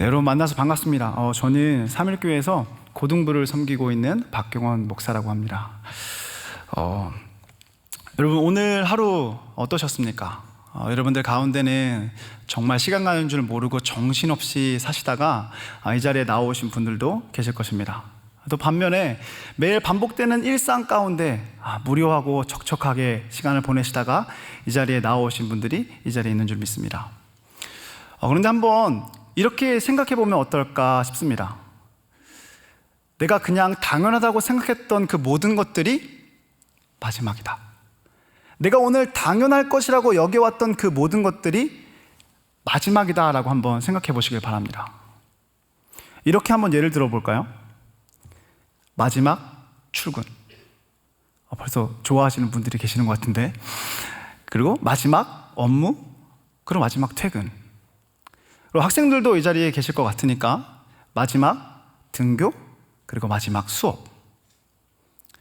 네, 여러분 만나서 반갑습니다. 저는 삼일교회에서 고등부를 섬기고 있는 박경원 목사라고 합니다. 여러분 오늘 하루 어떠셨습니까? 여러분들 가운데는 정말 시간 가는 줄 모르고 정신없이 사시다가 이 자리에 나오신 분들도 계실 것입니다. 또 반면에 매일 반복되는 일상 가운데 무료하고 적적하게 시간을 보내시다가 이 자리에 나오신 분들이 이 자리에 있는 줄 믿습니다. 그런데 한번 이렇게 생각해 보면 어떨까 싶습니다. 내가 그냥 당연하다고 생각했던 그 모든 것들이 마지막이다. 내가 오늘 당연할 것이라고 여겨왔던 그 모든 것들이 마지막이다 라고 한번 생각해 보시길 바랍니다. 이렇게 한번 예를 들어 볼까요? 마지막 출근. 벌써 좋아하시는 분들이 계시는 것 같은데. 그리고 마지막 업무, 그리고 마지막 퇴근. 그리고 학생들도 이 자리에 계실 것 같으니까 마지막 등교, 그리고 마지막 수업.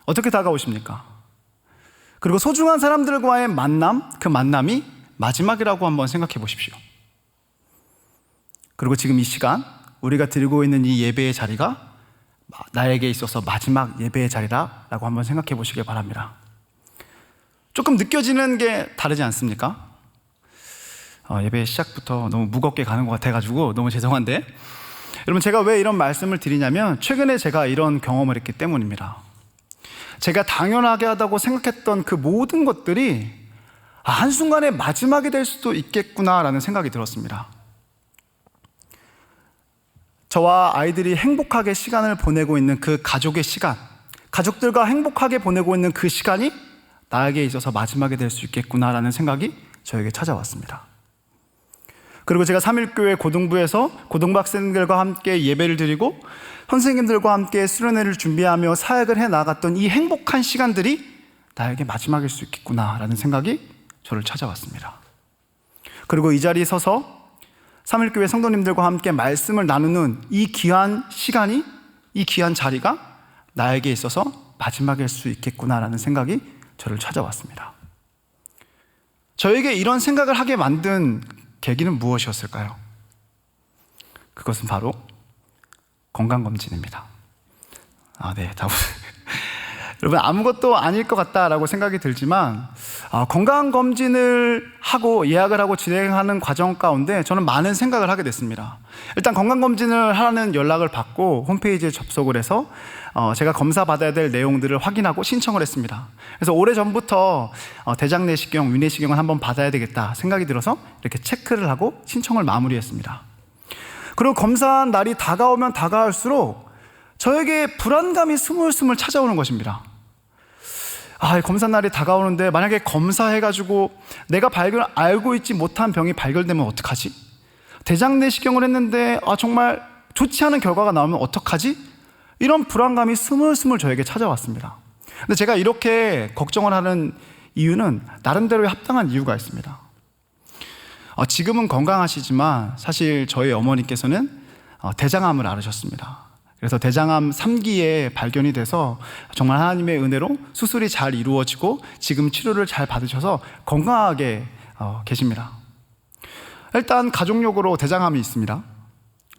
어떻게 다가오십니까? 그리고 소중한 사람들과의 만남, 그 만남이 마지막이라고 한번 생각해 보십시오. 그리고 지금 이 시간 우리가 드리고 있는 이 예배의 자리가 나에게 있어서 마지막 예배의 자리라고 한번 생각해 보시길 바랍니다. 조금 느껴지는 게 다르지 않습니까? 예배 시작부터 너무 무겁게 가는 것 같아가지고 너무 죄송한데, 여러분 제가 왜 이런 말씀을 드리냐면 최근에 제가 이런 경험을 했기 때문입니다. 제가 당연하게 하다고 생각했던 그 모든 것들이 한순간에 마지막이 될 수도 있겠구나라는 생각이 들었습니다. 저와 아이들이 행복하게 시간을 보내고 있는 그 가족의 시간, 가족들과 행복하게 보내고 있는 그 시간이 나에게 있어서 마지막이 될 수 있겠구나라는 생각이 저에게 찾아왔습니다. 그리고 제가 삼일교회 고등부에서 고등부 학생들과 함께 예배를 드리고 선생님들과 함께 수련회를 준비하며 사역을 해나갔던 이 행복한 시간들이 나에게 마지막일 수 있겠구나라는 생각이 저를 찾아왔습니다. 그리고 이 자리에 서서 삼일교회 성도님들과 함께 말씀을 나누는 이 귀한 시간이, 이 귀한 자리가 나에게 있어서 마지막일 수 있겠구나라는 생각이 저를 찾아왔습니다. 저에게 이런 생각을 하게 만든 계기는 무엇이었을까요? 그것은 바로 건강검진입니다. 네, 답은 여러분 아무것도 아닐 것 같다라고 생각이 들지만 건강검진을 하고 예약을 하고 진행하는 과정 가운데 저는 많은 생각을 하게 됐습니다. 일단 건강검진을 하라는 연락을 받고 홈페이지에 접속을 해서 제가 검사 받아야 될 내용들을 확인하고 신청을 했습니다. 그래서 오래전부터 대장 내시경, 위내시경을 한번 받아야 되겠다 생각이 들어서 이렇게 체크를 하고 신청을 마무리했습니다. 그리고 검사 날이 다가오면 다가올수록 저에게 불안감이 스물스물 찾아오는 것입니다. 검사 날이 다가오는데 만약에 검사해가지고 내가 알고 있지 못한 병이 발견되면 어떡하지? 대장 내시경을 했는데 정말 좋지 않은 결과가 나오면 어떡하지? 이런 불안감이 스물스물 저에게 찾아왔습니다. 근데 제가 이렇게 걱정을 하는 이유는 나름대로의 합당한 이유가 있습니다. 지금은 건강하시지만 사실 저희 어머니께서는 대장암을 앓으셨습니다. 그래서 대장암 3기에 발견이 돼서 정말 하나님의 은혜로 수술이 잘 이루어지고 지금 치료를 잘 받으셔서 건강하게 계십니다. 일단 가족력으로 대장암이 있습니다.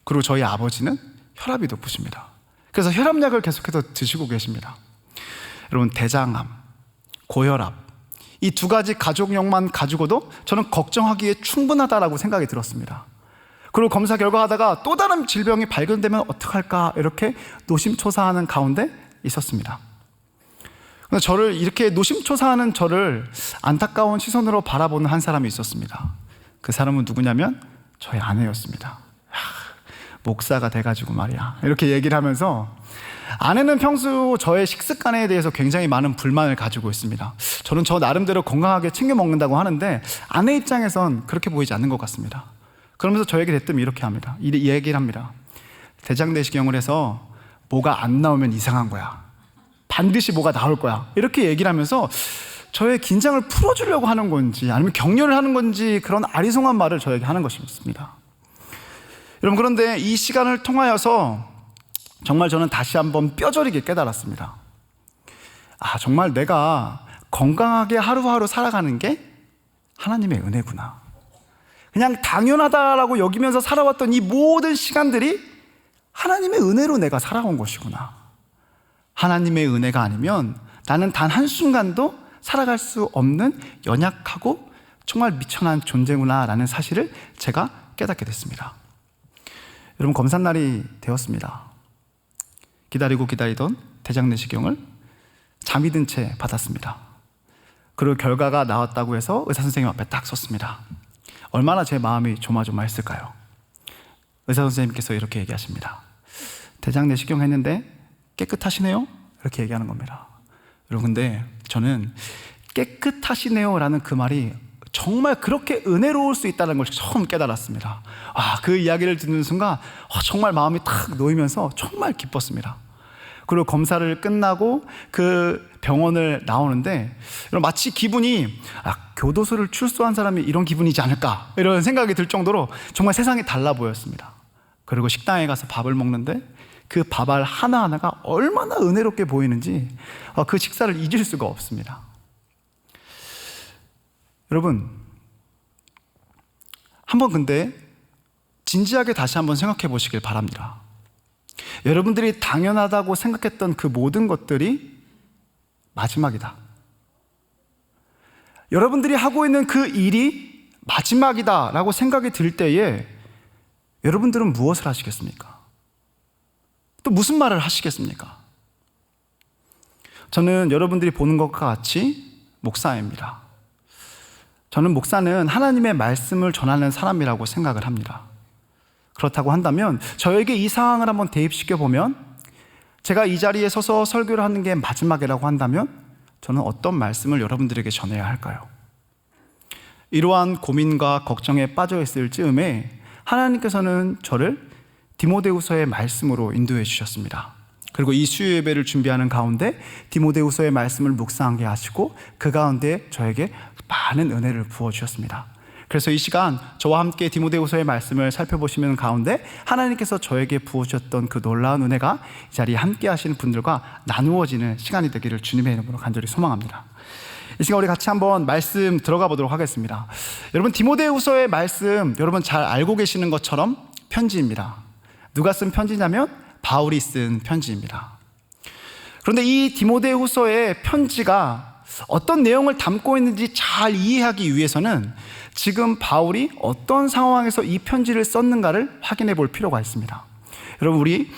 그리고 저희 아버지는 혈압이 높으십니다. 그래서 혈압약을 계속해서 드시고 계십니다. 여러분 대장암, 고혈압 이 두 가지 가족력만 가지고도 저는 걱정하기에 충분하다라고 생각이 들었습니다. 그리고 검사 결과 하다가 또 다른 질병이 발견되면 어떡할까 이렇게 노심초사하는 가운데 있었습니다. 그래서 저를 이렇게 노심초사하는 저를 안타까운 시선으로 바라보는 한 사람이 있었습니다. 그 사람은 누구냐면 저희 아내였습니다. 목사가 돼가지고 말이야 이렇게 얘기를 하면서 아내는 평소 저의 식습관에 대해서 굉장히 많은 불만을 가지고 있습니다. 저는 저 나름대로 건강하게 챙겨 먹는다고 하는데 아내 입장에선 그렇게 보이지 않는 것 같습니다. 그러면서 저에게 대뜸 이렇게 합니다. 이 얘기를 합니다. 대장 내시경을 해서 뭐가 안 나오면 이상한 거야. 반드시 뭐가 나올 거야. 이렇게 얘기를 하면서 저의 긴장을 풀어주려고 하는 건지 아니면 격려를 하는 건지 그런 아리송한 말을 저에게 하는 것입니다. 여러분 그런데 이 시간을 통하여서 정말 저는 다시 한번 뼈저리게 깨달았습니다. 정말 내가 건강하게 하루하루 살아가는 게 하나님의 은혜구나. 그냥 당연하다라고 여기면서 살아왔던 이 모든 시간들이 하나님의 은혜로 내가 살아온 것이구나. 하나님의 은혜가 아니면 나는 단 한순간도 살아갈 수 없는 연약하고 정말 미천한 존재구나 라는 사실을 제가 깨닫게 됐습니다. 여러분, 검산날이 되었습니다. 기다리고 기다리던 대장내시경을 잠이 든 채 받았습니다. 그리고 결과가 나왔다고 해서 의사 선생님 앞에 딱 섰습니다. 얼마나 제 마음이 조마조마했을까요? 의사 선생님께서 이렇게 얘기하십니다. 대장내시경 했는데 깨끗하시네요? 이렇게 얘기하는 겁니다. 여러분, 근데 저는 깨끗하시네요 라는 그 말이 정말 그렇게 은혜로울 수 있다는 걸 처음 깨달았습니다. 그 이야기를 듣는 순간 정말 마음이 탁 놓이면서 정말 기뻤습니다. 그리고 검사를 끝나고 그 병원을 나오는데 마치 기분이 교도소를 출소한 사람이 이런 기분이지 않을까, 이런 생각이 들 정도로 정말 세상이 달라 보였습니다. 그리고 식당에 가서 밥을 먹는데 그 밥알 하나하나가 얼마나 은혜롭게 보이는지 그 식사를 잊을 수가 없습니다. 여러분, 한번 근데 진지하게 다시 한번 생각해 보시길 바랍니다. 여러분들이 당연하다고 생각했던 그 모든 것들이 마지막이다. 여러분들이 하고 있는 그 일이 마지막이다 라고 생각이 들 때에 여러분들은 무엇을 하시겠습니까? 또 무슨 말을 하시겠습니까? 저는 여러분들이 보는 것과 같이 목사입니다. 저는 목사는 하나님의 말씀을 전하는 사람이라고 생각을 합니다. 그렇다고 한다면 저에게 이 상황을 한번 대입시켜 보면, 제가 이 자리에 서서 설교를 하는 게 마지막이라고 한다면 저는 어떤 말씀을 여러분들에게 전해야 할까요? 이러한 고민과 걱정에 빠져 있을 즈음에 하나님께서는 저를 디모데후서의 말씀으로 인도해 주셨습니다. 그리고 이 수요 예배를 준비하는 가운데 디모데후서의 말씀을 묵상하게 하시고 그 가운데 저에게 많은 은혜를 부어주셨습니다. 그래서 이 시간 저와 함께 디모데후서의 말씀을 살펴보시는 가운데 하나님께서 저에게 부어주셨던 그 놀라운 은혜가 이 자리에 함께 하시는 분들과 나누어지는 시간이 되기를 주님의 이름으로 간절히 소망합니다. 이 시간 우리 같이 한번 말씀 들어가 보도록 하겠습니다. 여러분, 디모데후서의 말씀 여러분 잘 알고 계시는 것처럼 편지입니다. 누가 쓴 편지냐면 바울이 쓴 편지입니다. 그런데 이 디모데후서의 편지가 어떤 내용을 담고 있는지 잘 이해하기 위해서는 지금 바울이 어떤 상황에서 이 편지를 썼는가를 확인해 볼 필요가 있습니다. 여러분, 우리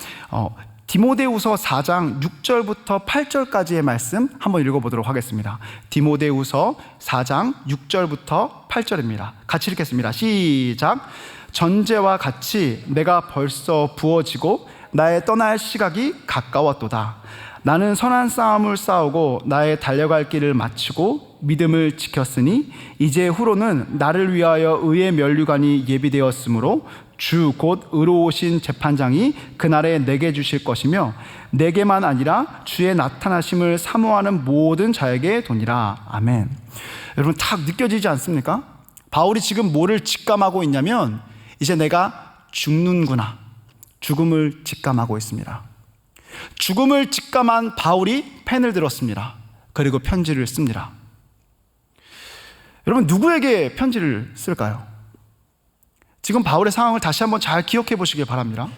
디모데후서 4장 6절부터 8절까지의 말씀 한번 읽어보도록 하겠습니다. 디모데후서 4장 6절부터 8절입니다. 같이 읽겠습니다. 시작. 전제와 같이 내가 벌써 부어지고 나의 떠날 시각이 가까웠도다. 나는 선한 싸움을 싸우고 나의 달려갈 길을 마치고 믿음을 지켰으니 이제 후로는 나를 위하여 의의 면류관이 예비되었으므로 주 곧 의로우신 재판장이 그날에 내게 주실 것이며 내게만 아니라 주의 나타나심을 사모하는 모든 자에게 도니라. 아멘. 여러분, 딱 느껴지지 않습니까? 바울이 지금 뭐를 직감하고 있냐면 이제 내가 죽는구나, 죽음을 직감하고 있습니다. 죽음을 직감한 바울이 펜을 들었습니다. 그리고 편지를 씁니다. 여러분, 누구에게 편지를 쓸까요? 지금 바울의 상황을 다시 한번 잘 기억해 보시길 바랍니다.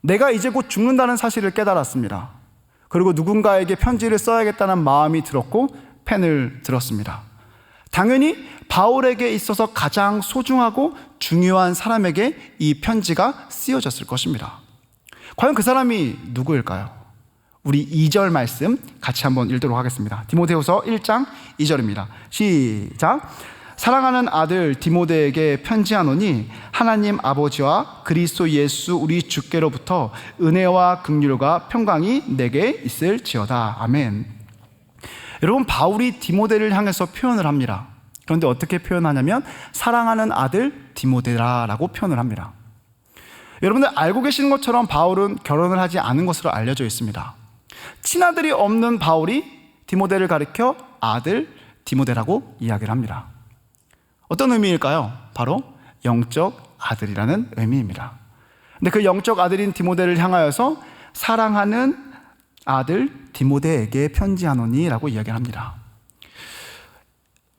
내가 이제 곧 죽는다는 사실을 깨달았습니다. 그리고 누군가에게 편지를 써야겠다는 마음이 들었고 펜을 들었습니다. 당연히 바울에게 있어서 가장 소중하고 중요한 사람에게 이 편지가 쓰여졌을 것입니다. 과연 그 사람이 누구일까요? 우리 2절 말씀 같이 한번 읽도록 하겠습니다. 디모데후서 1장 2절입니다. 시작. 사랑하는 아들 디모데에게 편지하노니 하나님 아버지와 그리스도 예수 우리 주께로부터 은혜와 긍휼과 평강이 내게 있을지어다. 아멘. 여러분, 바울이 디모데를 향해서 표현을 합니다. 그런데 어떻게 표현하냐면 사랑하는 아들 디모데라라고 표현을 합니다. 여러분들 알고 계시는 것처럼 바울은 결혼을 하지 않은 것으로 알려져 있습니다. 친아들이 없는 바울이 디모데를 가리켜 아들 디모데라고 이야기를 합니다. 어떤 의미일까요? 바로 영적 아들이라는 의미입니다. 근데 그 영적 아들인 디모데를 향하여서 사랑하는 아들 디모데에게 편지하노니 라고 이야기를 합니다.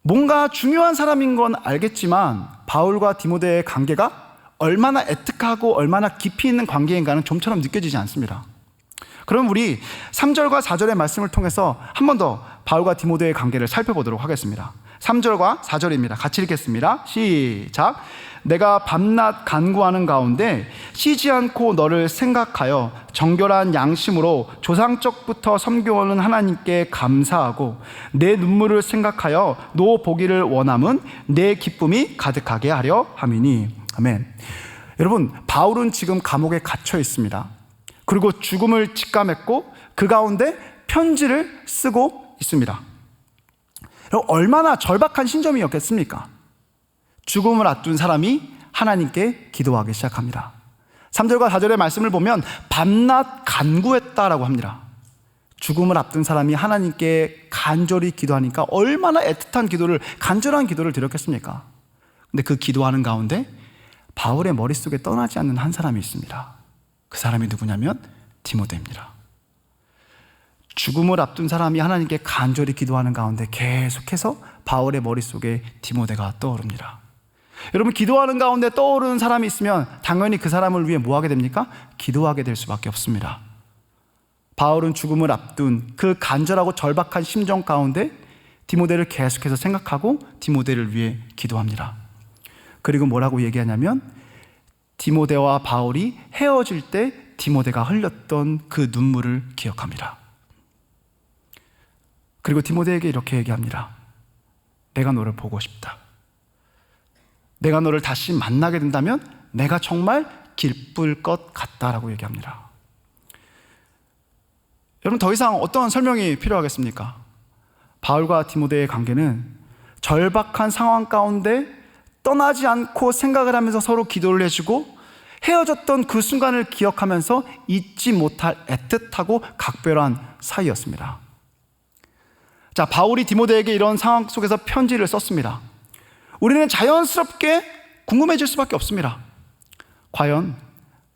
뭔가 중요한 사람인 건 알겠지만 바울과 디모데의 관계가 얼마나 애틋하고 얼마나 깊이 있는 관계인가는 좀처럼 느껴지지 않습니다. 그럼 우리 3절과 4절의 말씀을 통해서 한 번 더 바울과 디모데의 관계를 살펴보도록 하겠습니다. 3절과 4절입니다. 같이 읽겠습니다. 시작. 내가 밤낮 간구하는 가운데 쉬지 않고 너를 생각하여 정결한 양심으로 조상적부터 섬겨오는 하나님께 감사하고 내 눈물을 생각하여 너 보기를 원함은 내 기쁨이 가득하게 하려 함이니. 아멘. 여러분, 바울은 지금 감옥에 갇혀 있습니다. 그리고 죽음을 직감했고 그 가운데 편지를 쓰고 있습니다. 얼마나 절박한 심정이었겠습니까? 죽음을 앞둔 사람이 하나님께 기도하기 시작합니다. 3절과 4절의 말씀을 보면 밤낮 간구했다라고 합니다. 죽음을 앞둔 사람이 하나님께 간절히 기도하니까 얼마나 애틋한 기도를, 간절한 기도를 드렸겠습니까? 근데 그 기도하는 가운데 바울의 머릿속에 떠나지 않는 한 사람이 있습니다. 그 사람이 누구냐면 디모데입니다. 죽음을 앞둔 사람이 하나님께 간절히 기도하는 가운데 계속해서 바울의 머릿속에 디모데가 떠오릅니다. 여러분, 기도하는 가운데 떠오르는 사람이 있으면 당연히 그 사람을 위해 뭐 하게 됩니까? 기도하게 될 수밖에 없습니다. 바울은 죽음을 앞둔 그 간절하고 절박한 심정 가운데 디모데를 계속해서 생각하고 디모데를 위해 기도합니다. 그리고 뭐라고 얘기하냐면 디모데와 바울이 헤어질 때 디모데가 흘렸던 그 눈물을 기억합니다. 그리고 디모데에게 이렇게 얘기합니다. 내가 너를 보고 싶다. 내가 너를 다시 만나게 된다면 내가 정말 기쁠 것 같다라고 얘기합니다. 여러분, 더 이상 어떤 설명이 필요하겠습니까? 바울과 디모데의 관계는 절박한 상황 가운데 떠나지 않고 생각을 하면서 서로 기도를 해주고 헤어졌던 그 순간을 기억하면서 잊지 못할 애틋하고 각별한 사이였습니다. 자, 바울이 디모데에게 이런 상황 속에서 편지를 썼습니다. 우리는 자연스럽게 궁금해질 수밖에 없습니다. 과연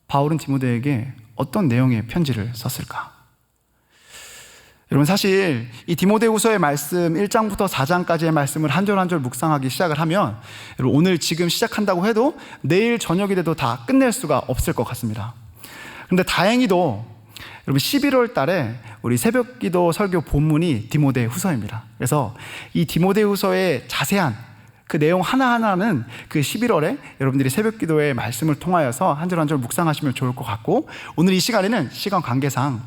바울은 디모데에게 어떤 내용의 편지를 썼을까? 여러분, 사실 이 디모데후서의 말씀 1장부터 4장까지의 말씀을 한 절 한 절 묵상하기 시작을 하면 여러분, 오늘 지금 시작한다고 해도 내일 저녁이 돼도 다 끝낼 수가 없을 것 같습니다. 그런데 다행히도 여러분, 11월 달에 우리 새벽기도 설교 본문이 디모데후서입니다. 그래서 이 디모데후서의 자세한 그 내용 하나하나는 그 11월에 여러분들이 새벽기도의 말씀을 통하여서 한 절 한 절 묵상하시면 좋을 것 같고, 오늘 이 시간에는 시간 관계상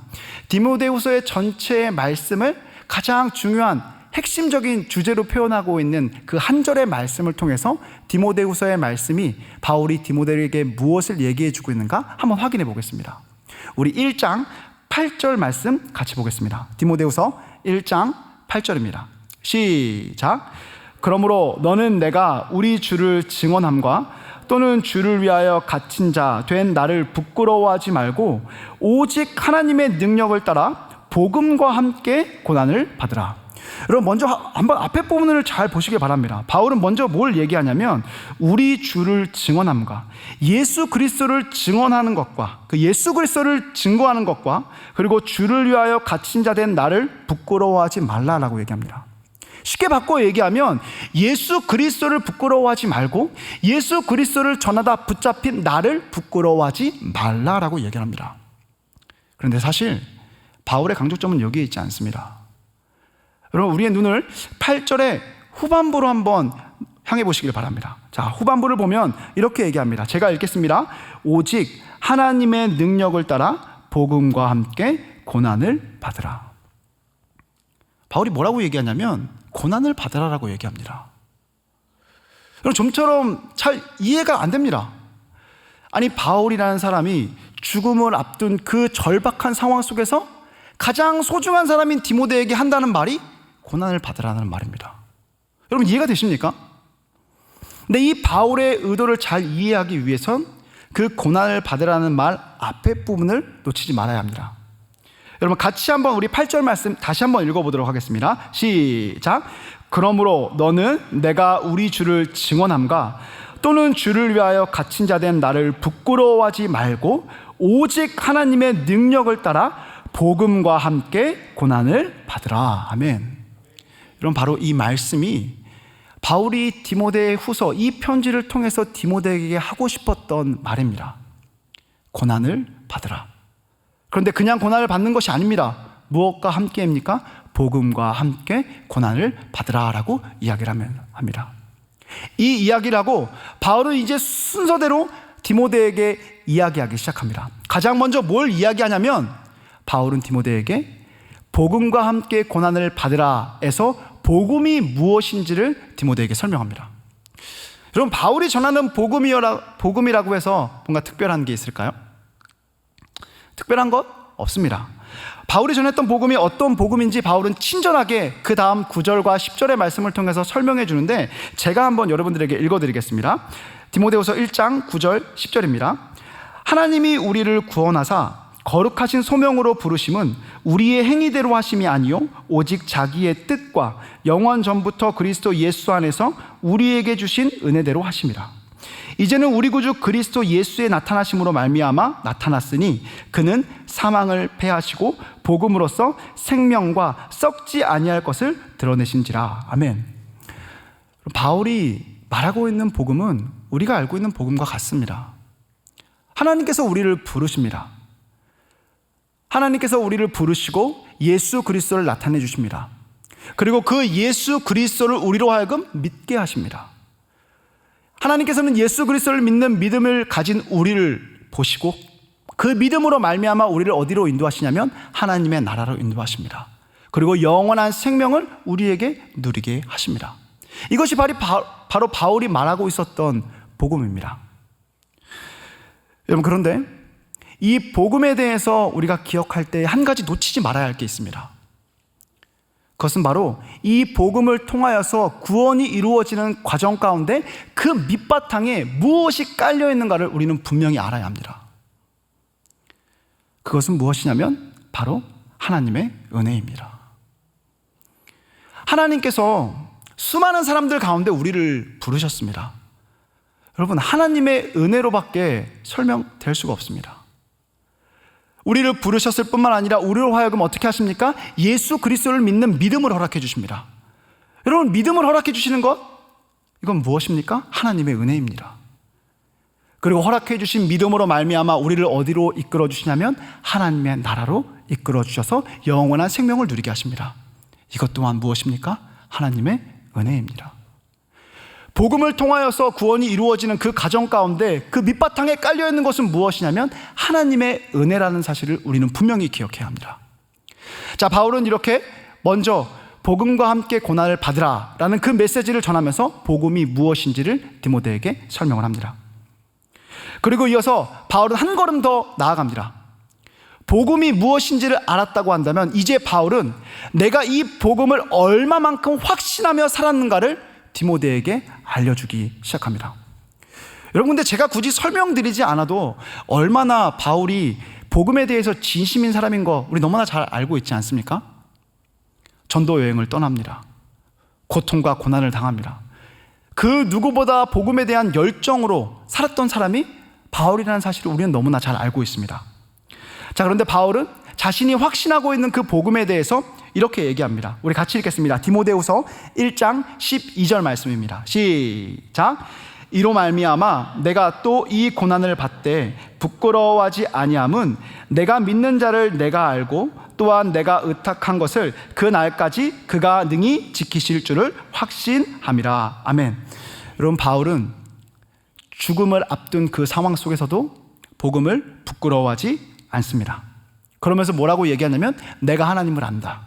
디모데후서의 전체의 말씀을 가장 중요한 핵심적인 주제로 표현하고 있는 그 한 절의 말씀을 통해서 디모데후서의 말씀이 바울이 디모데에게 무엇을 얘기해 주고 있는가 한번 확인해 보겠습니다. 우리 1장 8절 말씀 같이 보겠습니다. 디모데후서 1장 8절입니다. 시작. 그러므로 너는 내가 우리 주를 증언함과 또는 주를 위하여 갇힌 자 된 나를 부끄러워하지 말고 오직 하나님의 능력을 따라 복음과 함께 고난을 받으라. 여러분, 먼저 한번 앞에 부분을 잘 보시기 바랍니다. 바울은 먼저 뭘 얘기하냐면 우리 주를 증언함과 예수 그리스도를 증언하는 것과 그 예수 그리스도를 증거하는 것과 그리고 주를 위하여 갇힌 자 된 나를 부끄러워하지 말라라고 얘기합니다. 쉽게 바꿔 얘기하면 예수 그리스도를 부끄러워하지 말고 예수 그리스도를 전하다 붙잡힌 나를 부끄러워하지 말라라고 얘기합니다. 그런데 사실 바울의 강조점은 여기에 있지 않습니다. 여러분, 우리의 눈을 8절의 후반부로 한번 향해 보시길 바랍니다. 자, 후반부를 보면 이렇게 얘기합니다. 제가 읽겠습니다. 오직 하나님의 능력을 따라 복음과 함께 고난을 받으라. 바울이 뭐라고 얘기하냐면 고난을 받으라라고 얘기합니다. 여러분, 좀처럼 잘 이해가 안 됩니다. 아니, 바울이라는 사람이 죽음을 앞둔 그 절박한 상황 속에서 가장 소중한 사람인 디모데에게 한다는 말이 고난을 받으라는 말입니다. 여러분, 이해가 되십니까? 근데 이 바울의 의도를 잘 이해하기 위해선 그 고난을 받으라는 말 앞에 부분을 놓치지 말아야 합니다. 여러분, 같이 한번 우리 8절 말씀 다시 한번 읽어보도록 하겠습니다. 시작. 그러므로 너는 내가 우리 주를 증언함과 또는 주를 위하여 갇힌 자 된 나를 부끄러워하지 말고 오직 하나님의 능력을 따라 복음과 함께 고난을 받으라. 아멘. 여러분, 바로 이 말씀이 바울이 디모데 후서 이 편지를 통해서 디모데에게 하고 싶었던 말입니다. 고난을 받으라. 그런데 그냥 고난을 받는 것이 아닙니다. 무엇과 함께입니까? 복음과 함께 고난을 받으라 라고 이야기를 합니다. 이 이야기를 하고 바울은 이제 순서대로 디모데에게 이야기하기 시작합니다. 가장 먼저 뭘 이야기하냐면 바울은 디모데에게 복음과 함께 고난을 받으라에서 복음이 무엇인지를 디모데에게 설명합니다. 여러분, 바울이 전하는 복음이라고 해서 뭔가 특별한 게 있을까요? 특별한 것 없습니다. 바울이 전했던 복음이 어떤 복음인지 바울은 친절하게 그 다음 9절과 10절의 말씀을 통해서 설명해 주는데, 제가 한번 여러분들에게 읽어드리겠습니다. 디모데후서 1장 9절 10절입니다. 하나님이 우리를 구원하사 거룩하신 소명으로 부르심은 우리의 행위대로 하심이 아니요 오직 자기의 뜻과 영원 전부터 그리스도 예수 안에서 우리에게 주신 은혜대로 하심이라. 이제는 우리 구주 그리스도 예수의 나타나심으로 말미암아 나타났으니 그는 사망을 패하시고 복음으로써 생명과 썩지 아니할 것을 드러내신지라. 아멘. 바울이 말하고 있는 복음은 우리가 알고 있는 복음과 같습니다. 하나님께서 우리를 부르십니다. 하나님께서 우리를 부르시고 예수 그리스도를 나타내 주십니다. 그리고 그 예수 그리스도를 우리로 하여금 믿게 하십니다. 하나님께서는 예수 그리스도를 믿는 믿음을 가진 우리를 보시고 그 믿음으로 말미암아 우리를 어디로 인도하시냐면 하나님의 나라로 인도하십니다. 그리고 영원한 생명을 우리에게 누리게 하십니다. 이것이 바로 바울이 말하고 있었던 복음입니다. 여러분, 그런데 이 복음에 대해서 우리가 기억할 때 한 가지 놓치지 말아야 할 게 있습니다. 그것은 바로 이 복음을 통하여서 구원이 이루어지는 과정 가운데 그 밑바탕에 무엇이 깔려 있는가를 우리는 분명히 알아야 합니다. 그것은 무엇이냐면 바로 하나님의 은혜입니다. 하나님께서 수많은 사람들 가운데 우리를 부르셨습니다. 여러분, 하나님의 은혜로밖에 설명될 수가 없습니다. 우리를 부르셨을 뿐만 아니라 우리로 하여금 어떻게 하십니까? 예수 그리스도를 믿는 믿음을 허락해 주십니다. 여러분, 믿음을 허락해 주시는 것, 이건 무엇입니까? 하나님의 은혜입니다. 그리고 허락해 주신 믿음으로 말미암아 우리를 어디로 이끌어 주시냐면 하나님의 나라로 이끌어 주셔서 영원한 생명을 누리게 하십니다. 이것 또한 무엇입니까? 하나님의 은혜입니다. 복음을 통하여서 구원이 이루어지는 그 과정 가운데 그 밑바탕에 깔려있는 것은 무엇이냐면 하나님의 은혜라는 사실을 우리는 분명히 기억해야 합니다. 자, 바울은 이렇게 먼저 복음과 함께 고난을 받으라 라는 그 메시지를 전하면서 복음이 무엇인지를 디모데에게 설명을 합니다. 그리고 이어서 바울은 한 걸음 더 나아갑니다. 복음이 무엇인지를 알았다고 한다면 이제 바울은 내가 이 복음을 얼마만큼 확신하며 살았는가를 디모데에게 알려주기 시작합니다. 여러분, 근데 제가 굳이 설명드리지 않아도 얼마나 바울이 복음에 대해서 진심인 사람인 거 우리 너무나 잘 알고 있지 않습니까? 전도 여행을 떠납니다. 고통과 고난을 당합니다. 그 누구보다 복음에 대한 열정으로 살았던 사람이 바울이라는 사실을 우리는 너무나 잘 알고 있습니다. 자, 그런데 바울은 자신이 확신하고 있는 그 복음에 대해서 이렇게 얘기합니다. 우리 같이 읽겠습니다. 디모데후서 1장 12절 말씀입니다. 시작. 이로 말미암아 내가 또 이 고난을 받되 부끄러워하지 아니함은 내가 믿는 자를 내가 알고 또한 내가 의탁한 것을 그 날까지 그가 능히 지키실 줄을 확신함이라. 아멘. 여러분, 바울은 죽음을 앞둔 그 상황 속에서도 복음을 부끄러워하지 않습니다. 그러면서 뭐라고 얘기하냐면 내가 하나님을 안다.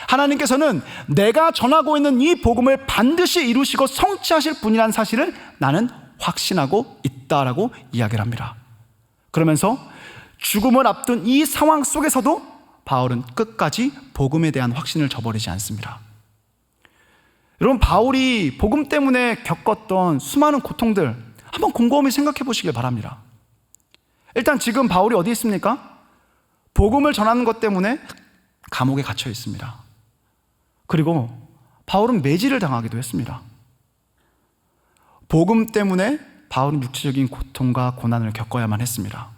하나님께서는 내가 전하고 있는 이 복음을 반드시 이루시고 성취하실 분이라는 사실을 나는 확신하고 있다라고 이야기를 합니다. 그러면서 죽음을 앞둔 이 상황 속에서도 바울은 끝까지 복음에 대한 확신을 저버리지 않습니다. 여러분, 바울이 복음 때문에 겪었던 수많은 고통들 한번 곰곰이 생각해 보시길 바랍니다. 일단 지금 바울이 어디 있습니까? 복음을 전하는 것 때문에 감옥에 갇혀 있습니다. 그리고 바울은 매질을 당하기도 했습니다. 복음 때문에 바울은 육체적인 고통과 고난을 겪어야만 했습니다.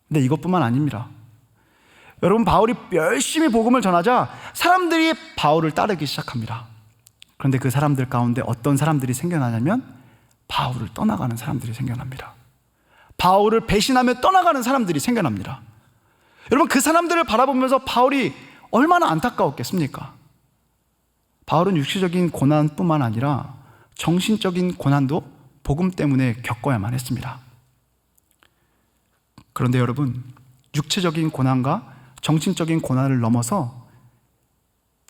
근데 이것뿐만 아닙니다. 여러분, 바울이 열심히 복음을 전하자 사람들이 바울을 따르기 시작합니다. 그런데 그 사람들 가운데 어떤 사람들이 생겨나냐면 바울을 떠나가는 사람들이 생겨납니다. 바울을 배신하며 떠나가는 사람들이 생겨납니다. 여러분, 그 사람들을 바라보면서 바울이 얼마나 안타까웠겠습니까? 바울은 육체적인 고난뿐만 아니라 정신적인 고난도 복음 때문에 겪어야만 했습니다. 그런데 여러분, 육체적인 고난과 정신적인 고난을 넘어서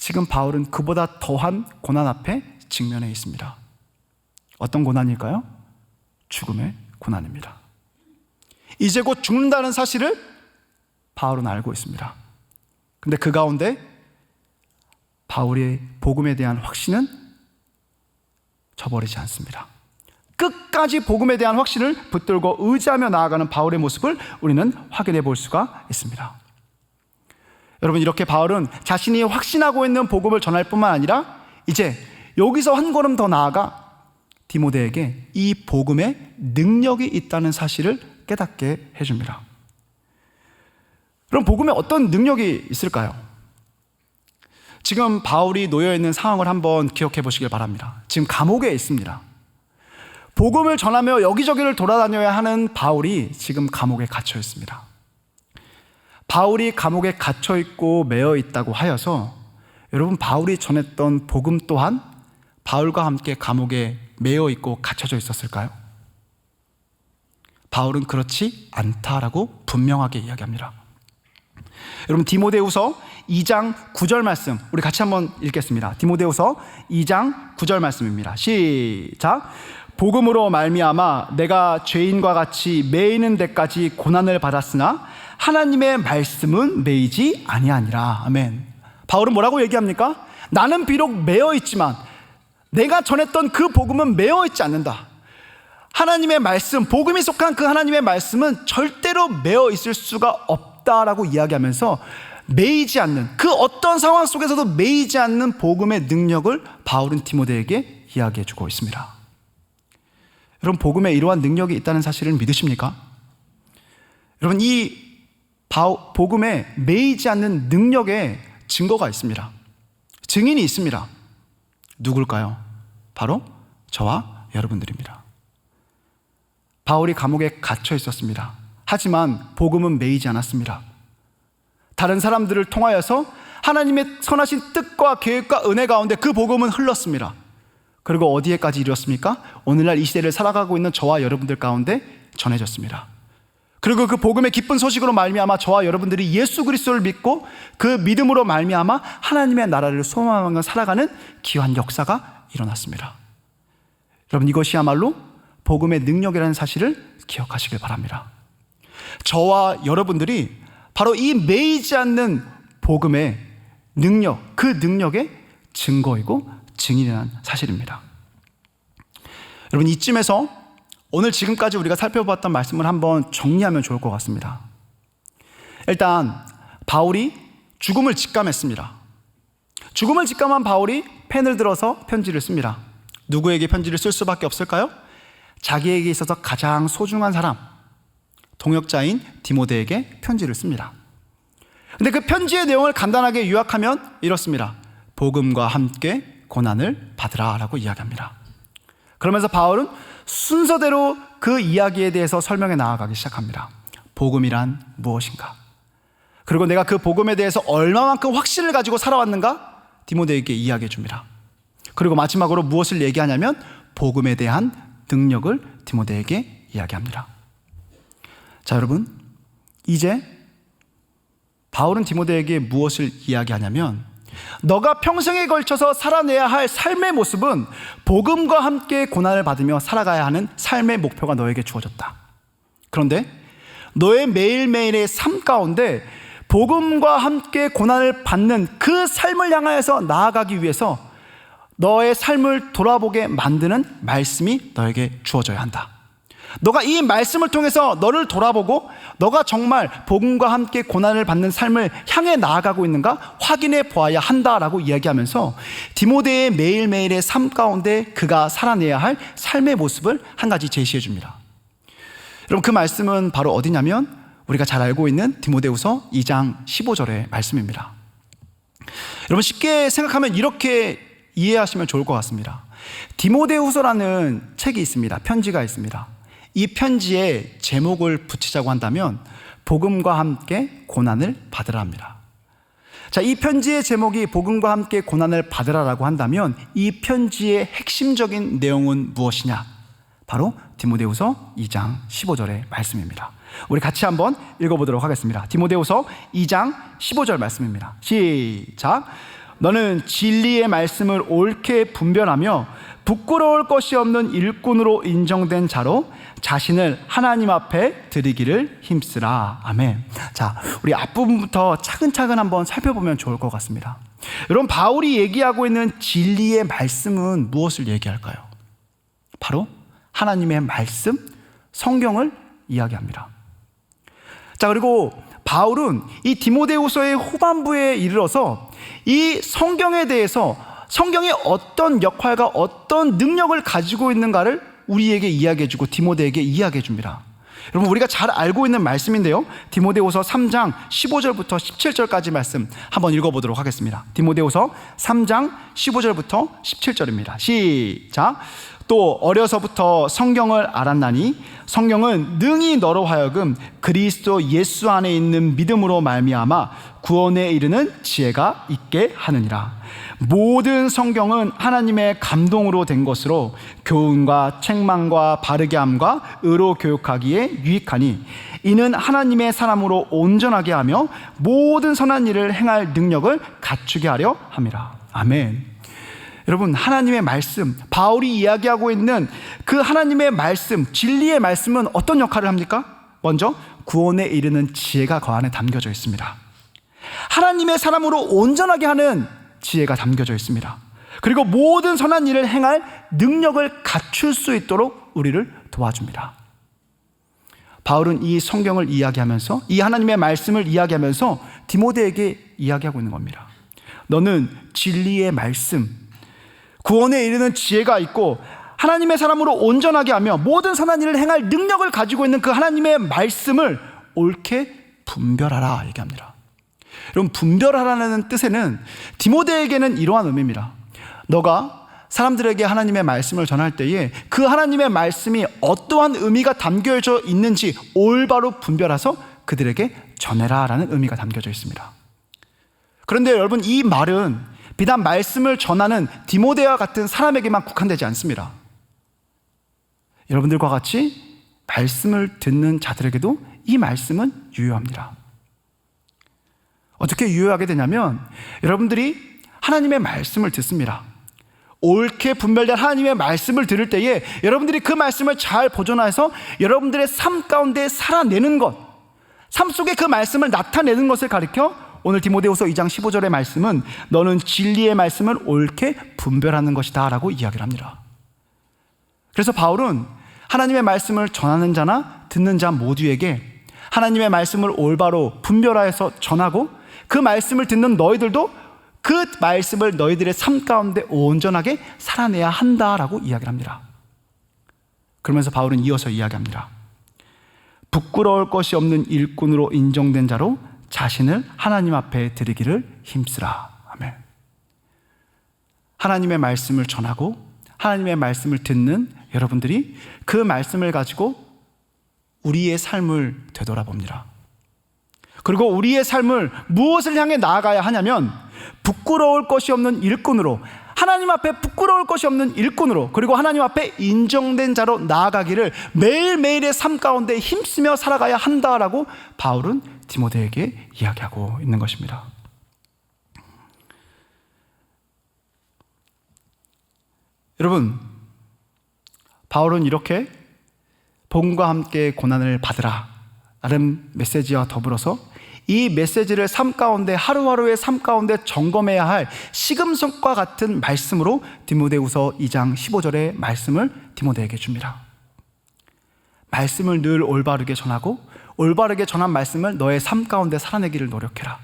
지금 바울은 그보다 더한 고난 앞에 직면해 있습니다. 어떤 고난일까요? 죽음의 고난입니다. 이제 곧 죽는다는 사실을 바울은 알고 있습니다. 근데 그 가운데 바울의 복음에 대한 확신은 저버리지 않습니다. 끝까지 복음에 대한 확신을 붙들고 의지하며 나아가는 바울의 모습을 우리는 확인해 볼 수가 있습니다. 여러분, 이렇게 바울은 자신이 확신하고 있는 복음을 전할 뿐만 아니라 이제 여기서 한 걸음 더 나아가 디모데에게 이 복음에 능력이 있다는 사실을 깨닫게 해줍니다. 그럼 복음에 어떤 능력이 있을까요? 지금 바울이 놓여있는 상황을 한번 기억해 보시길 바랍니다. 지금 감옥에 있습니다. 복음을 전하며 여기저기를 돌아다녀야 하는 바울이 지금 감옥에 갇혀 있습니다. 바울이 감옥에 갇혀 있고 매여 있다고 하여서 여러분, 바울이 전했던 복음 또한 바울과 함께 감옥에 매여 있고 갇혀져 있었을까요? 바울은 그렇지 않다라고 분명하게 이야기합니다. 여러분, 디모데후서 2장 9절 말씀 우리 같이 한번 읽겠습니다. 디모데후서 2장 9절 말씀입니다. 시작. 복음으로 말미암아 내가 죄인과 같이 매이는 데까지 고난을 받았으나 하나님의 말씀은 매이지 아니하니라. 아멘. 바울은 뭐라고 얘기합니까? 나는 비록 매여 있지만 내가 전했던 그 복음은 매여 있지 않는다. 하나님의 말씀, 복음이 속한 그 하나님의 말씀은 절대로 매여 있을 수가 없다라고 이야기하면서 매이지 않는, 그 어떤 상황 속에서도 매이지 않는 복음의 능력을 바울은 디모데에게 이야기해 주고 있습니다. 여러분, 복음에 이러한 능력이 있다는 사실을 믿으십니까? 여러분, 이 복음에 매이지 않는 능력의 증거가 있습니다. 증인이 있습니다. 누굴까요? 바로 저와 여러분들입니다. 바울이 감옥에 갇혀 있었습니다. 하지만 복음은 매이지 않았습니다. 다른 사람들을 통하여서 하나님의 선하신 뜻과 계획과 은혜 가운데 그 복음은 흘렀습니다. 그리고 어디에까지 이르렀습니까? 오늘날 이 시대를 살아가고 있는 저와 여러분들 가운데 전해졌습니다. 그리고 그 복음의 기쁜 소식으로 말미암아 저와 여러분들이 예수 그리스도를 믿고 그 믿음으로 말미암아 하나님의 나라를 소망하며 살아가는 귀한 역사가 일어났습니다. 여러분, 이것이야말로 복음의 능력이라는 사실을 기억하시길 바랍니다. 저와 여러분들이 바로 이 매이지 않는 복음의 능력, 그 능력의 증거이고 증인이라는 사실입니다. 여러분, 이쯤에서 오늘 지금까지 우리가 살펴봤던 말씀을 한번 정리하면 좋을 것 같습니다. 일단 바울이 죽음을 직감했습니다. 죽음을 직감한 바울이 펜을 들어서 편지를 씁니다. 누구에게 편지를 쓸 수밖에 없을까요? 자기에게 있어서 가장 소중한 사람, 동역자인 디모데에게 편지를 씁니다. 근데 그 편지의 내용을 간단하게 요약하면 이렇습니다. 복음과 함께 고난을 받으라 라고 이야기합니다. 그러면서 바울은 순서대로 그 이야기에 대해서 설명해 나아가기 시작합니다. 복음이란 무엇인가? 그리고 내가 그 복음에 대해서 얼마만큼 확신을 가지고 살아왔는가? 디모데에게 이야기해 줍니다. 그리고 마지막으로 무엇을 얘기하냐면 복음에 대한 능력을 디모데에게 이야기합니다. 자, 여러분, 이제 바울은 디모데에게 무엇을 이야기하냐면 너가 평생에 걸쳐서 살아내야 할 삶의 모습은 복음과 함께 고난을 받으며 살아가야 하는 삶의 목표가 너에게 주어졌다. 그런데 너의 매일매일의 삶 가운데 복음과 함께 고난을 받는 그 삶을 향하여서 나아가기 위해서 너의 삶을 돌아보게 만드는 말씀이 너에게 주어져야 한다. 너가 이 말씀을 통해서 너를 돌아보고 너가 정말 복음과 함께 고난을 받는 삶을 향해 나아가고 있는가 확인해 보아야 한다라고 이야기하면서 디모데의 매일매일의 삶 가운데 그가 살아내야 할 삶의 모습을 한 가지 제시해 줍니다. 여러분, 그 말씀은 바로 어디냐면 우리가 잘 알고 있는 디모데후서 2장 15절의 말씀입니다. 여러분, 쉽게 생각하면 이렇게 이해하시면 좋을 것 같습니다. 디모데후서라는 책이 있습니다. 편지가 있습니다. 이 편지에 제목을 붙이자고 한다면 복음과 함께 고난을 받으라 합니다. 자, 이 편지의 제목이 복음과 함께 고난을 받으라라고 한다면 이 편지의 핵심적인 내용은 무엇이냐? 바로 디모데후서 2장 15절의 말씀입니다. 우리 같이 한번 읽어보도록 하겠습니다. 디모데후서 2장 15절 말씀입니다. 시작. 너는 진리의 말씀을 옳게 분별하며 부끄러울 것이 없는 일꾼으로 인정된 자로 자신을 하나님 앞에 드리기를 힘쓰라. 아멘. 자, 우리 앞부분부터 차근차근 한번 살펴보면 좋을 것 같습니다. 여러분, 바울이 얘기하고 있는 진리의 말씀은 무엇을 얘기할까요? 바로 하나님의 말씀, 성경을 이야기합니다. 자, 그리고 바울은 이 디모데후서의 후반부에 이르러서 이 성경에 대해서 성경이 어떤 역할과 어떤 능력을 가지고 있는가를 우리에게 이야기해주고 디모데에게 이야기해줍니다. 여러분, 우리가 잘 알고 있는 말씀인데요, 디모데후서 3장 15절부터 17절까지 말씀 한번 읽어보도록 하겠습니다. 디모데후서 3장 15절부터 17절입니다. 시작. 또 어려서부터 성경을 알았나니 성경은 능히 너로 하여금 그리스도 예수 안에 있는 믿음으로 말미암아 구원에 이르는 지혜가 있게 하느니라. 모든 성경은 하나님의 감동으로 된 것으로 교훈과 책망과 바르게 함과 의로 교육하기에 유익하니 이는 하나님의 사람으로 온전하게 하며 모든 선한 일을 행할 능력을 갖추게 하려 함이라. 아멘. 여러분, 하나님의 말씀, 바울이 이야기하고 있는 그 하나님의 말씀, 진리의 말씀은 어떤 역할을 합니까? 먼저 구원에 이르는 지혜가 그 안에 담겨져 있습니다. 하나님의 사람으로 온전하게 하는 지혜가 담겨져 있습니다. 그리고 모든 선한 일을 행할 능력을 갖출 수 있도록 우리를 도와줍니다. 바울은 이 성경을 이야기하면서, 이 하나님의 말씀을 이야기하면서 디모데에게 이야기하고 있는 겁니다. 너는 진리의 말씀, 구원에 이르는 지혜가 있고 하나님의 사람으로 온전하게 하며 모든 선한 일을 행할 능력을 가지고 있는 그 하나님의 말씀을 옳게 분별하라 얘기합니다. 여러분, 분별하라는 뜻에는 디모데에게는 이러한 의미입니다. 너가 사람들에게 하나님의 말씀을 전할 때에 그 하나님의 말씀이 어떠한 의미가 담겨져 있는지 올바로 분별해서 그들에게 전해라 라는 의미가 담겨져 있습니다. 그런데 여러분, 이 말은 비단 말씀을 전하는 디모데와 같은 사람에게만 국한되지 않습니다. 여러분들과 같이 말씀을 듣는 자들에게도 이 말씀은 유효합니다. 어떻게 유효하게 되냐면, 여러분들이 하나님의 말씀을 듣습니다. 옳게 분별된 하나님의 말씀을 들을 때에 여러분들이 그 말씀을 잘 보존해서 여러분들의 삶 가운데 살아내는 것, 삶 속에 그 말씀을 나타내는 것을 가리켜 오늘 디모데후서 2장 15절의 말씀은 너는 진리의 말씀을 옳게 분별하는 것이다 라고 이야기를 합니다. 그래서 바울은 하나님의 말씀을 전하는 자나 듣는 자 모두에게 하나님의 말씀을 올바로 분별하여서 전하고 그 말씀을 듣는 너희들도 그 말씀을 너희들의 삶 가운데 온전하게 살아내야 한다라고 이야기를 합니다. 그러면서 바울은 이어서 이야기합니다. 부끄러울 것이 없는 일꾼으로 인정된 자로 자신을 하나님 앞에 드리기를 힘쓰라. 아멘. 하나님의 말씀을 전하고 하나님의 말씀을 듣는 여러분들이 그 말씀을 가지고 우리의 삶을 되돌아봅니다. 그리고 우리의 삶을 무엇을 향해 나아가야 하냐면 부끄러울 것이 없는 일꾼으로, 하나님 앞에 부끄러울 것이 없는 일꾼으로, 그리고 하나님 앞에 인정된 자로 나아가기를 매일매일의 삶 가운데 힘쓰며 살아가야 한다라고 바울은 디모데에게 이야기하고 있는 것입니다. 여러분, 바울은 이렇게 복음과 함께 고난을 받으라 라는 메시지와 더불어서 이 메시지를 삶 가운데, 하루하루의 삶 가운데 점검해야 할 시금석과 같은 말씀으로 디모데후서 2장 15절의 말씀을 디모데에게 줍니다. 말씀을 늘 올바르게 전하고 올바르게 전한 말씀을 너의 삶 가운데 살아내기를 노력해라.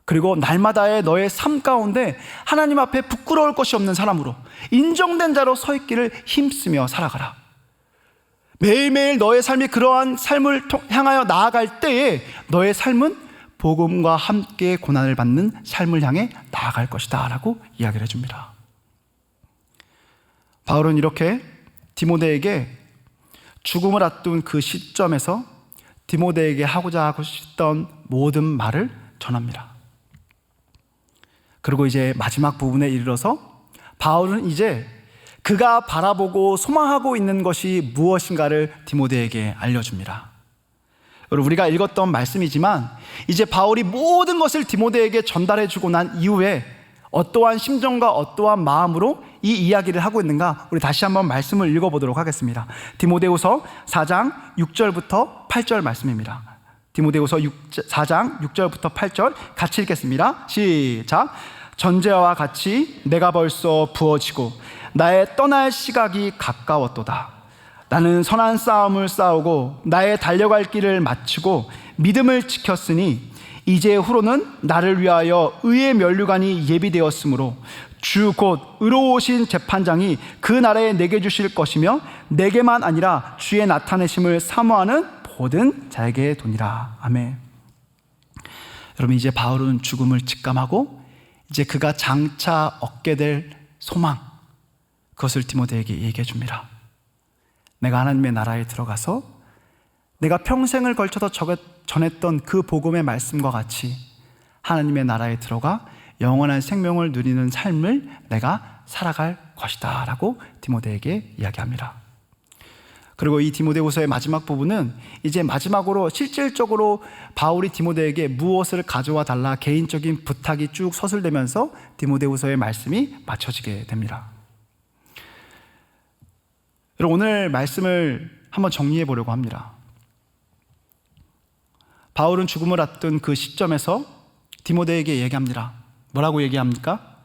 그리고 날마다의 너의 삶 가운데 하나님 앞에 부끄러울 것이 없는 사람으로, 인정된 자로 서 있기를 힘쓰며 살아가라. 매일매일 너의 삶이 그러한 삶을 향하여 나아갈 때에 너의 삶은 복음과 함께 고난을 받는 삶을 향해 나아갈 것이다 라고 이야기를 해줍니다. 바울은 이렇게 디모데에게 죽음을 앞둔 그 시점에서 디모데에게 하고자 하고 싶던 모든 말을 전합니다. 그리고 이제 마지막 부분에 이르러서 바울은 이제 그가 바라보고 소망하고 있는 것이 무엇인가를 디모데에게 알려줍니다. 여러분, 우리가 읽었던 말씀이지만 이제 바울이 모든 것을 디모데에게 전달해주고 난 이후에 어떠한 심정과 어떠한 마음으로 이 이야기를 하고 있는가, 우리 다시 한번 말씀을 읽어보도록 하겠습니다. 디모데후서 4장 6절부터 8절 말씀입니다. 디모데후서 4장 6절부터 8절 같이 읽겠습니다. 시작. 전제와 같이 내가 벌써 부어지고 나의 떠날 시각이 가까웠도다. 나는 선한 싸움을 싸우고 나의 달려갈 길을 마치고 믿음을 지켰으니 이제 후로는 나를 위하여 의의 면류관이 예비되었으므로 주 곧 의로우신 재판장이 그 날에 내게 주실 것이며 내게만 아니라 주의 나타내심을 사모하는 모든 자에게 도니라. 아멘. 여러분, 이제 바울은 죽음을 직감하고 이제 그가 장차 얻게 될 소망, 그것을 디모데에게 얘기해 줍니다. 내가 하나님의 나라에 들어가서 내가 평생을 걸쳐서 전했던 그 복음의 말씀과 같이 하나님의 나라에 들어가 영원한 생명을 누리는 삶을 내가 살아갈 것이다 라고 디모데에게 이야기합니다. 그리고 이 디모데후서의 마지막 부분은 이제 마지막으로 실질적으로 바울이 디모데에게 무엇을 가져와 달라 개인적인 부탁이 쭉 서술되면서 디모데후서의 말씀이 맞춰지게 됩니다. 여러분, 오늘 말씀을 한번 정리해 보려고 합니다. 바울은 죽음을 앞둔 그 시점에서 디모데에게 얘기합니다. 뭐라고 얘기합니까?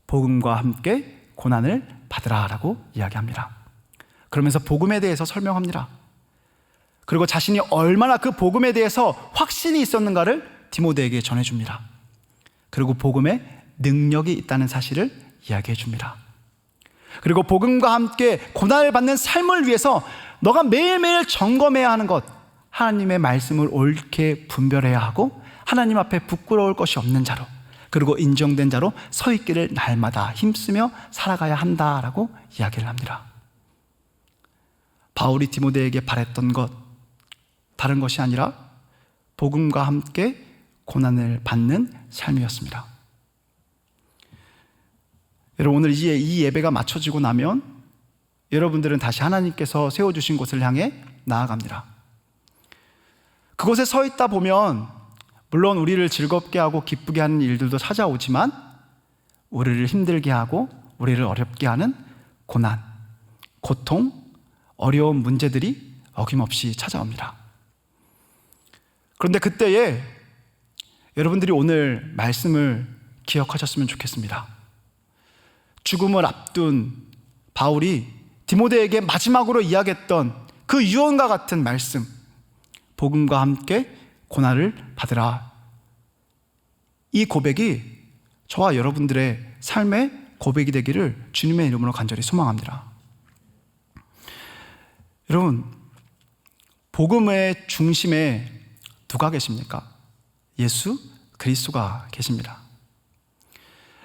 복음과 함께 고난을 받으라 라고 이야기합니다. 그러면서 복음에 대해서 설명합니다. 그리고 자신이 얼마나 그 복음에 대해서 확신이 있었는가를 디모데에게 전해줍니다. 그리고 복음에 능력이 있다는 사실을 이야기해 줍니다. 그리고 복음과 함께 고난을 받는 삶을 위해서 너가 매일매일 점검해야 하는 것, 하나님의 말씀을 옳게 분별해야 하고 하나님 앞에 부끄러울 것이 없는 자로, 그리고 인정된 자로 서 있기를 날마다 힘쓰며 살아가야 한다라고 이야기를 합니다. 바울이 디모데에게 바랬던 것, 다른 것이 아니라 복음과 함께 고난을 받는 삶이었습니다. 여러분, 오늘 이 예배가 마쳐지고 나면 여러분들은 다시 하나님께서 세워주신 곳을 향해 나아갑니다. 그곳에 서 있다 보면 물론 우리를 즐겁게 하고 기쁘게 하는 일들도 찾아오지만 우리를 힘들게 하고 우리를 어렵게 하는 고난, 고통, 어려운 문제들이 어김없이 찾아옵니다. 그런데 그때에 여러분들이 오늘 말씀을 기억하셨으면 좋겠습니다. 죽음을 앞둔 바울이 디모데에게 마지막으로 이야기했던 그 유언과 같은 말씀, 복음과 함께 고난을 받으라. 이 고백이 저와 여러분들의 삶의 고백이 되기를 주님의 이름으로 간절히 소망합니다. 여러분, 복음의 중심에 누가 계십니까? 예수 그리스도가 계십니다.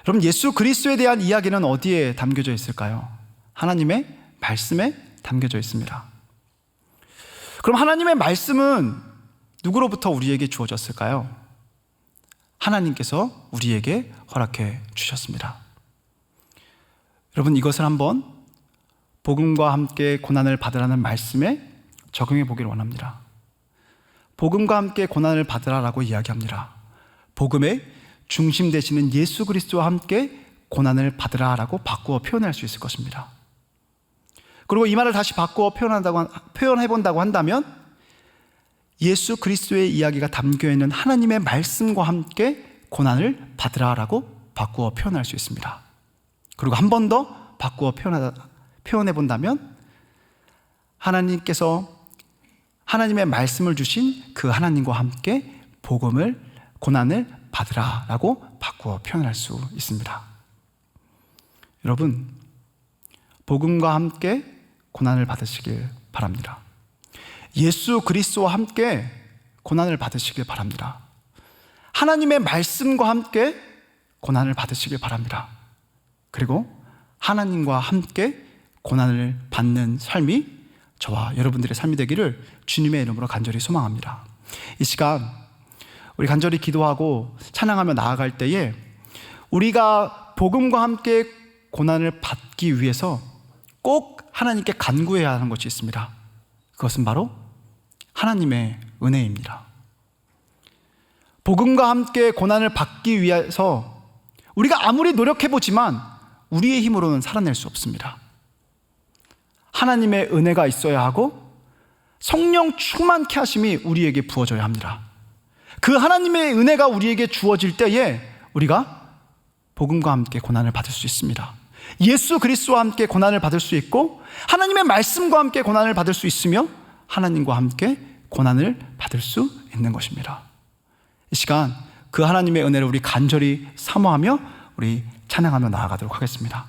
여러분, 예수 그리스도에 대한 이야기는 어디에 담겨져 있을까요? 하나님의 말씀에 담겨져 있습니다. 그럼 하나님의 말씀은 누구로부터 우리에게 주어졌을까요? 하나님께서 우리에게 허락해 주셨습니다. 여러분, 이것을 한번 복음과 함께 고난을 받으라는 말씀에 적용해 보기를 원합니다. 복음과 함께 고난을 받으라라고 이야기합니다. 복음의 중심 되시는 예수 그리스도와 함께 고난을 받으라라고 바꾸어 표현할 수 있을 것입니다. 그리고 이 말을 다시 바꾸어 표현해 본다고 한다면 예수 그리스도의 이야기가 담겨있는 하나님의 말씀과 함께 고난을 받으라라고 바꾸어 표현할 수 있습니다. 그리고 한 번 더 바꾸어 표현해 본다면 하나님께서 하나님의 말씀을 주신 그 하나님과 함께 고난을 받으라라고 바꾸어 표현할 수 있습니다. 여러분, 복음과 함께 고난을 받으시길 바랍니다. 예수 그리스도와 함께 고난을 받으시길 바랍니다. 하나님의 말씀과 함께 고난을 받으시길 바랍니다. 그리고 하나님과 함께 고난을 받는 삶이 저와 여러분들의 삶이 되기를 주님의 이름으로 간절히 소망합니다. 이 시간 우리 간절히 기도하고 찬양하며 나아갈 때에 우리가 복음과 함께 고난을 받기 위해서 꼭 하나님께 간구해야 하는 것이 있습니다. 그것은 바로 하나님의 은혜입니다. 복음과 함께 고난을 받기 위해서 우리가 아무리 노력해보지만 우리의 힘으로는 살아낼 수 없습니다. 하나님의 은혜가 있어야 하고 성령 충만케 하심이 우리에게 부어져야 합니다. 그 하나님의 은혜가 우리에게 주어질 때에 우리가 복음과 함께 고난을 받을 수 있습니다. 예수 그리스도와 함께 고난을 받을 수 있고 하나님의 말씀과 함께 고난을 받을 수 있으며 하나님과 함께 고난을 받을 수 있는 것입니다. 이 시간 그 하나님의 은혜를 우리 간절히 사모하며 우리 찬양하며 나아가도록 하겠습니다.